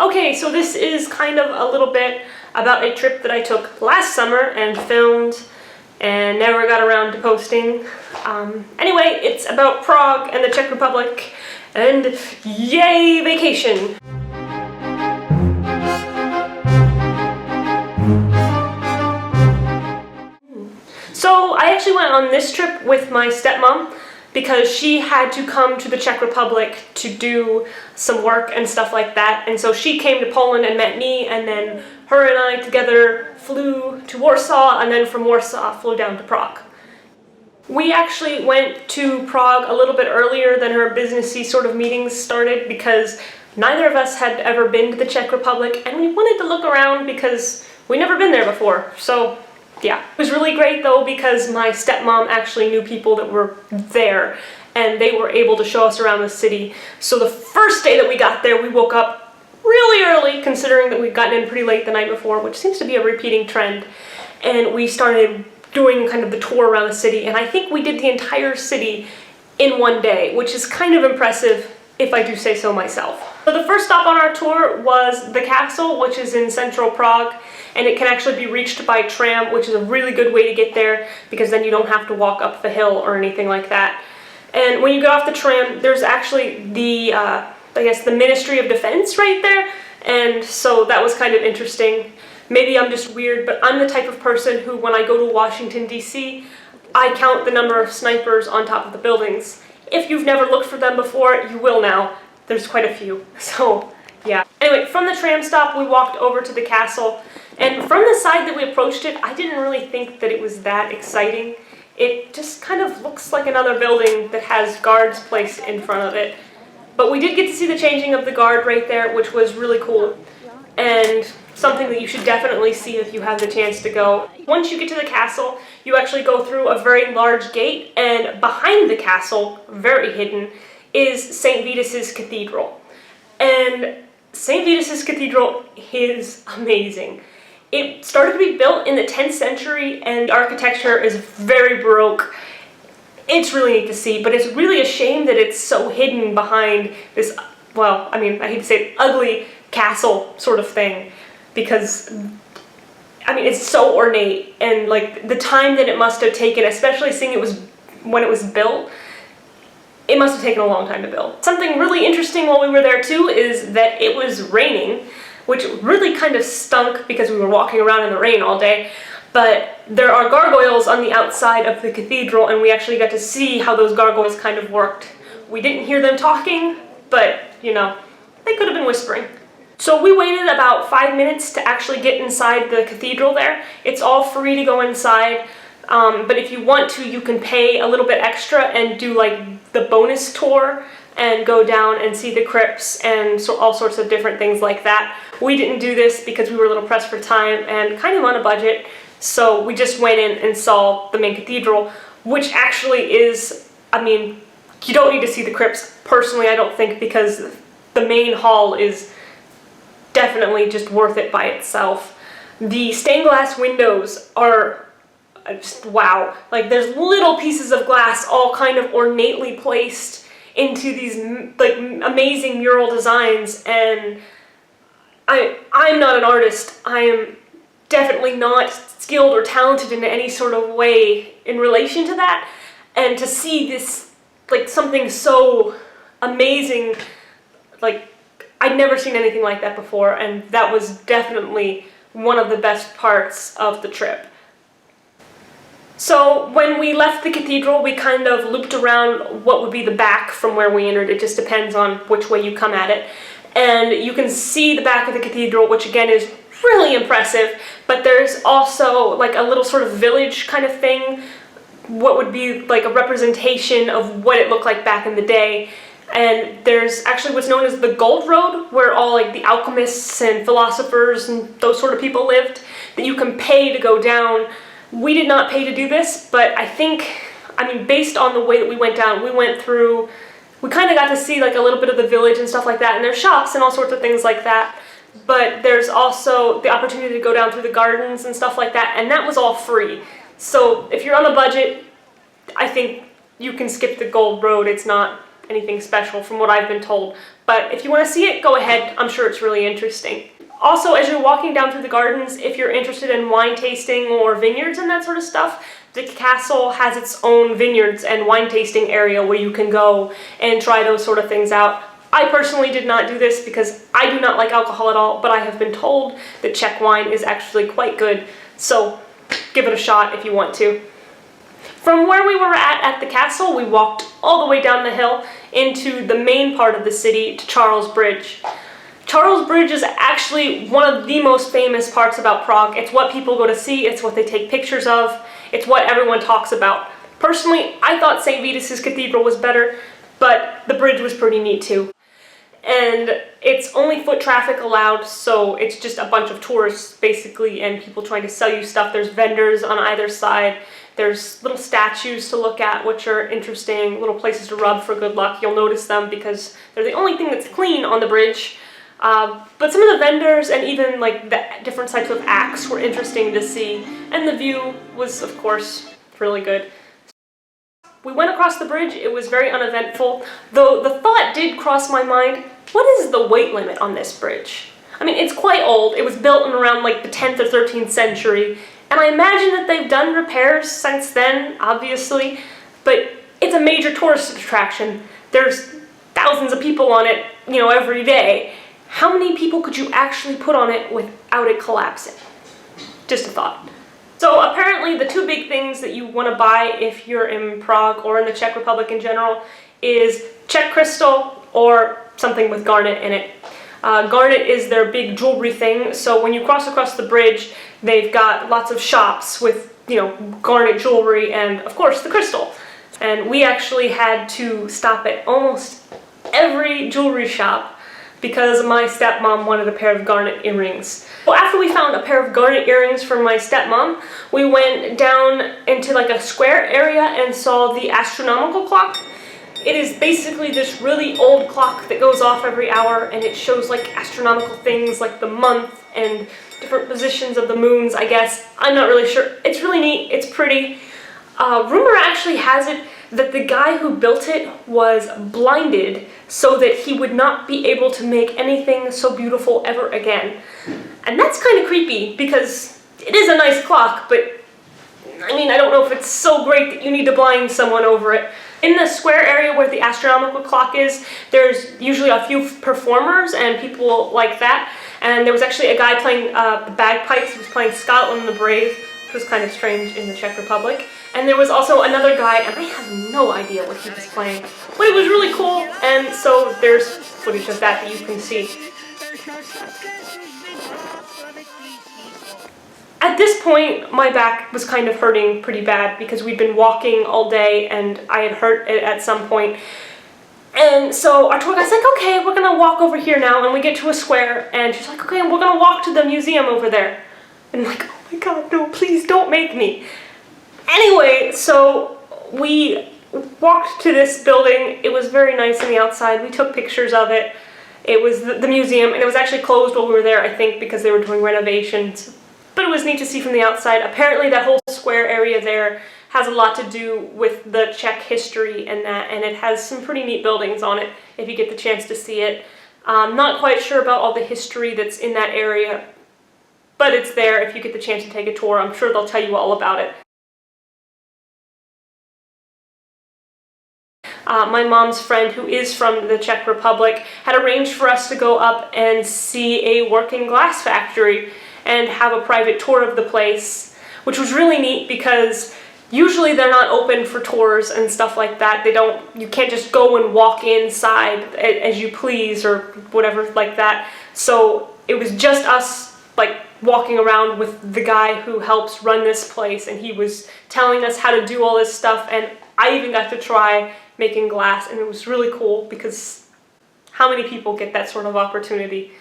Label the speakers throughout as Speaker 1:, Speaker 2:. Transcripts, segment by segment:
Speaker 1: Okay, so this is kind of a little bit about a trip that I took last summer and filmed and never got around to posting. Anyway, it's about Prague and the Czech Republic, and yay, vacation! So I actually went on this trip with my stepmom because she had to come to the Czech Republic to do some work and stuff like that, and so she came to Poland and met me, and then her and I together flew to Warsaw, and then from Warsaw flew down to Prague. We actually went to Prague a little bit earlier than her businessy sort of meetings started because neither of us had ever been to the Czech Republic, and we wanted to look around because we'd never been there before. So yeah, it was really great though because my stepmom actually knew people that were there and they were able to show us around the city. So the first day that we got there, we woke up really early considering that we'd gotten in pretty late the night before, which seems to be a repeating trend. And we started doing kind of the tour around the city, and I think we did the entire city in one day, which is kind of impressive if I do say so myself. So the first stop on our tour was the castle, which is in central Prague, and it can actually be reached by tram, which is a really good way to get there because then you don't have to walk up the hill or anything like that. And when you get off the tram, there's actually the, I guess the Ministry of Defense right there, and so that was kind of interesting. Maybe I'm just weird, but I'm the type of person who, when I go to Washington, D.C., I count the number of snipers on top of the buildings. If you've never looked for them before, you will now. There's quite a few, so yeah. Anyway, from the tram stop, we walked over to the castle, and from the side that we approached it, I didn't really think that it was that exciting. It just kind of looks like another building that has guards placed in front of it. But we did get to see the changing of the guard right there, which was really cool, and something that you should definitely see if you have the chance to go. Once you get to the castle, you actually go through a very large gate, and behind the castle, very hidden, is St. Vitus's Cathedral. And St. Vitus's Cathedral is amazing. It started to be built in the 10th century, and architecture is very Baroque. It's really neat to see, but it's really a shame that it's so hidden behind this, well, I mean, I hate to say it, ugly castle sort of thing. Because, I mean, it's so ornate, and like the time that it must have taken, especially seeing it was when it was built, it must have taken a long time to build. Something really interesting while we were there too is that it was raining, which really kind of stunk because we were walking around in the rain all day, but there are gargoyles on the outside of the cathedral, and we actually got to see how those gargoyles kind of worked. We didn't hear them talking, but, you know, they could have been whispering. So we waited about 5 minutes to actually get inside the cathedral there. It's all free to go inside, but if you want to, you can pay a little bit extra and do like the bonus tour and go down and see the crypts and so all sorts of different things like that. We didn't do this because we were a little pressed for time and kind of on a budget, so we just went in and saw the main cathedral, which actually is, I mean, you don't need to see the crypts. Personally, I don't think, because the main hall is definitely just worth it by itself. The stained glass windows are just wow. Like, there's little pieces of glass all kind of ornately placed into these like amazing mural designs, and I'm not an artist. I am definitely not skilled or talented in any sort of way in relation to that, and to see this, like, something so amazing, like, I'd never seen anything like that before, and that was definitely one of the best parts of the trip. So when we left the cathedral, we kind of looped around what would be the back from where we entered. It just depends on which way you come at it. And you can see the back of the cathedral, which again is really impressive, but there's also like a little sort of village kind of thing, what would be like a representation of what it looked like back in the day. And there's actually what's known as the Gold Road, where all like the alchemists and philosophers and those sort of people lived, that you can pay to go down. We did not pay to do this, but I think, I mean, based on the way that we went down, we went through, we kind of got to see like a little bit of the village and stuff like that, and there's shops and all sorts of things like that, but there's also the opportunity to go down through the gardens and stuff like that, and that was all free. So if you're on a budget, I think you can skip the Gold Road. It's not anything special from what I've been told, But if you want to see it, go ahead. I'm sure it's really interesting. Also, as you're walking down through the gardens, if you're interested in wine tasting or vineyards and that sort of stuff, the castle has its own vineyards and wine tasting area where you can go and try those sort of things out. I personally did not do this because I do not like alcohol at all, but I have been told that Czech wine is actually quite good, so give it a shot if you want to. From where we were at the castle, we walked all the way down the hill into the main part of the city to Charles Bridge. Charles Bridge is actually one of the most famous parts about Prague. It's what people go to see, it's what they take pictures of, it's what everyone talks about. Personally, I thought St. Vitus's Cathedral was better, but the bridge was pretty neat too. And it's only foot traffic allowed, so it's just a bunch of tourists basically and people trying to sell you stuff. There's vendors on either side. There's little statues to look at, which are interesting, little places to rub for good luck. You'll notice them because they're the only thing that's clean on the bridge. But some of the vendors and even like the different types of acts were interesting to see, and the view was, of course, really good. We went across the bridge. It was very uneventful, though the thought did cross my mind, what is the weight limit on this bridge? I mean, it's quite old. It was built in around like the 10th or 13th century, and I imagine that they've done repairs since then, obviously, but it's a major tourist attraction. There's thousands of people on it, you know, every day. How many people could you actually put on it without it collapsing? Just a thought. So apparently the two big things that you want to buy if you're in Prague or in the Czech Republic in general is Czech crystal or something with garnet in it. Garnet is their big jewelry thing, so when you cross across the bridge, they've got lots of shops with, you know, garnet jewelry and, of course, the crystal. And we actually had to stop at almost every jewelry shop because my stepmom wanted a pair of garnet earrings. Well, after we found a pair of garnet earrings for my stepmom, we went down into like a square area and saw the astronomical clock. It is basically this really old clock that goes off every hour, and it shows like astronomical things like the month and different positions of the moons, I guess. I'm not really sure. It's really neat. It's pretty. Rumor actually has it that the guy who built it was blinded so that he would not be able to make anything so beautiful ever again. And that's kind of creepy because it is a nice clock, but I mean, I don't know if it's so great that you need to blind someone over it. In the square area where the astronomical clock is, there's usually a few performers and people like that. And there was actually a guy playing the bagpipes. He was playing Scotland the Brave, which was kind of strange in the Czech Republic. And there was also another guy, and I have no idea what he was playing, but it was really cool, and so there's footage of that you can see. At this point, my back was kind of hurting pretty bad because we'd been walking all day and I had hurt it at some point. And so our tour guide's like, okay, we're gonna walk over here now, and we get to a square, and she's like, okay, we're gonna walk to the museum over there. And I'm like, oh my god, no, please don't make me. Anyway, so we walked to this building. It was very nice on the outside. We took pictures of it. It was the museum, and it was actually closed while we were there, I think, because they were doing renovations. But it was neat to see from the outside. Apparently that whole square area there has a lot to do with the Czech history and that, and it has some pretty neat buildings on it if you get the chance to see it. I'm not quite sure about all the history that's in that area, but it's there if you get the chance to take a tour. I'm sure they'll tell you all about it. My mom's friend, who is from the Czech Republic, had arranged for us to go up and see a working glass factory and have a private tour of the place, which was really neat because usually they're not open for tours and stuff like that. You can't just go and walk inside as you please or whatever like that. So it was just us like walking around with the guy who helps run this place, and he was telling us how to do all this stuff, and I even got to try making glass, and it was really cool because how many people get that sort of opportunity?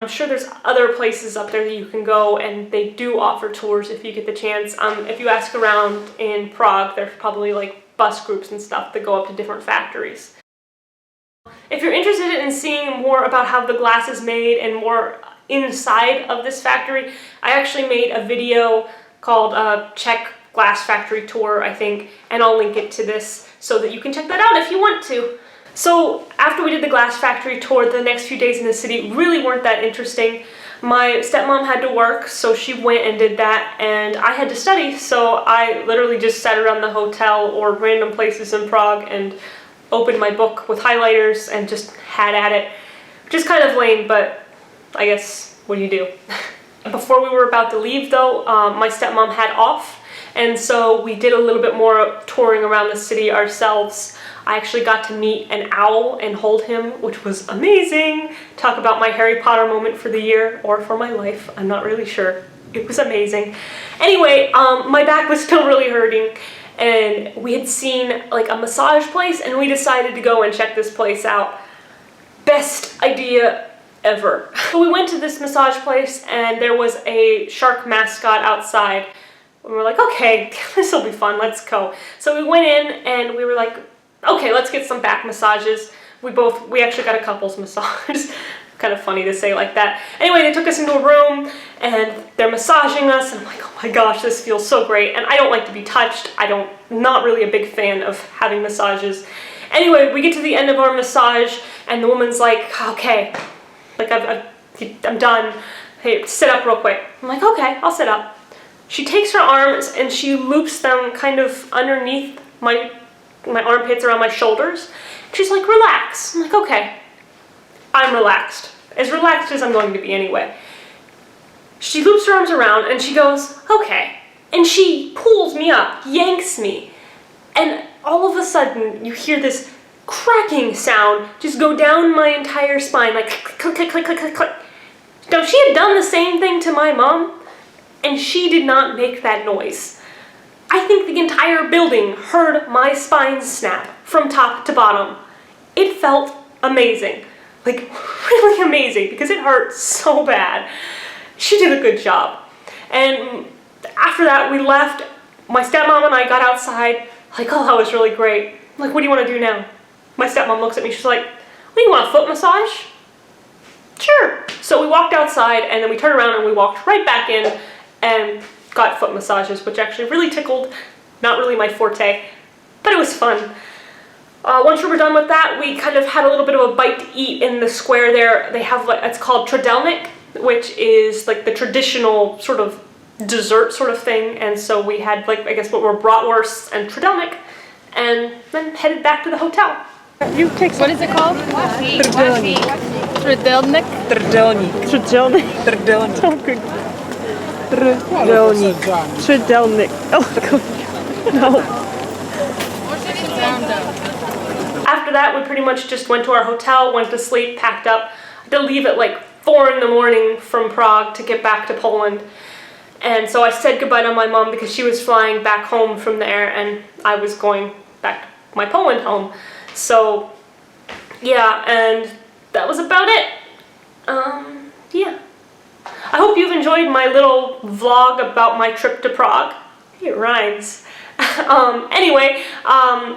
Speaker 1: I'm sure there's other places up there that you can go, and they do offer tours if you get the chance. If you ask around in Prague, there's probably like bus groups and stuff that go up to different factories. If you're interested in seeing more about how the glass is made and more inside of this factory, I actually made a video called Czech Glass Factory Tour, I think, and I'll link it to this so that you can check that out if you want to. So after we did the glass factory tour, the next few days in the city really weren't that interesting. My stepmom had to work, so she went and did that, and I had to study, so I literally just sat around the hotel or random places in Prague and opened my book with highlighters and just had at it. Which is kind of lame, but I guess what do you do? Before we were about to leave though, my stepmom had off, and so we did a little bit more touring around the city ourselves. I actually got to meet an owl and hold him, which was amazing. Talk about my Harry Potter moment for the year, or for my life, I'm not really sure. It was amazing. Anyway, my back was still really hurting, and we had seen like a massage place, and we decided to go and check this place out. Best idea ever. So we went to this massage place, and there was a shark mascot outside. We were like, okay, this will be fun, let's go. So we went in, and we were like, okay, let's get some back massages. We actually got a couples massage. Kind of funny to say like that. Anyway, they took us into a room, and they're massaging us, and I'm like, oh my gosh, this feels so great. And I don't like to be touched. Not really a big fan of having massages. Anyway, we get to the end of our massage, and the woman's like, okay, like I'm done. Hey, sit up real quick. I'm like, okay, I'll sit up. She takes her arms and she loops them kind of underneath my armpits, around my shoulders. She's like, relax. I'm like, okay. I'm relaxed. As relaxed as I'm going to be anyway. She loops her arms around and she goes, okay. And she pulls me up, yanks me. And all of a sudden, you hear this cracking sound just go down my entire spine, like click, click, click, click, click, click. Now, she had done the same thing to my mom, and she did not make that noise. I think the entire building heard my spine snap from top to bottom. It felt amazing. Like, really amazing, because it hurt so bad. She did a good job. And after that, we left. My stepmom and I got outside, like, oh, that was really great. I'm like, what do you want to do now? My stepmom looks at me, she's like, what, do you want a foot massage? Sure. So we walked outside, and then we turned around and we walked right back in and got foot massages, which actually really tickled. Not really my forte, but it was fun. Once we were done with that, we kind of had a little bit of a bite to eat in the square there. They have, like, it's called Tradelnik, which is like the traditional sort of dessert sort of thing. And so we had, like, I guess what were bratwursts and Tradelnik, and then headed back to the hotel.
Speaker 2: You take
Speaker 3: What is it called?
Speaker 2: Tradelnik.
Speaker 3: Tradelnik?
Speaker 2: Tradelnik. Tradelnik. Tradelnik. Oh, good. Tradelnik. Tradelnik. Oh, good. No.
Speaker 1: After that, we pretty much just went to our hotel, went to sleep, packed up. I had to leave at like 4 in the morning from Prague to get back to Poland. And so I said goodbye to my mom because she was flying back home from there, and I was going back to my Poland home. So, yeah, and that was about it. Yeah. I hope you've enjoyed my little vlog about my trip to Prague. It rhymes. Anyway,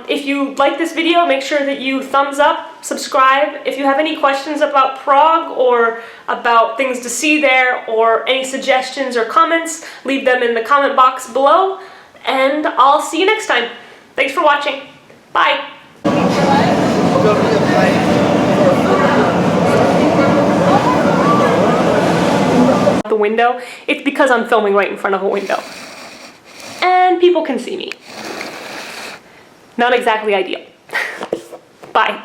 Speaker 1: if you like this video, make sure that you thumbs up, subscribe. If you have any questions about Prague or about things to see there, or any suggestions or comments, leave them in the comment box below, and I'll see you next time. Thanks for watching. Bye. The window, it's because I'm filming right in front of a window. And people can see me. Not exactly ideal. Bye.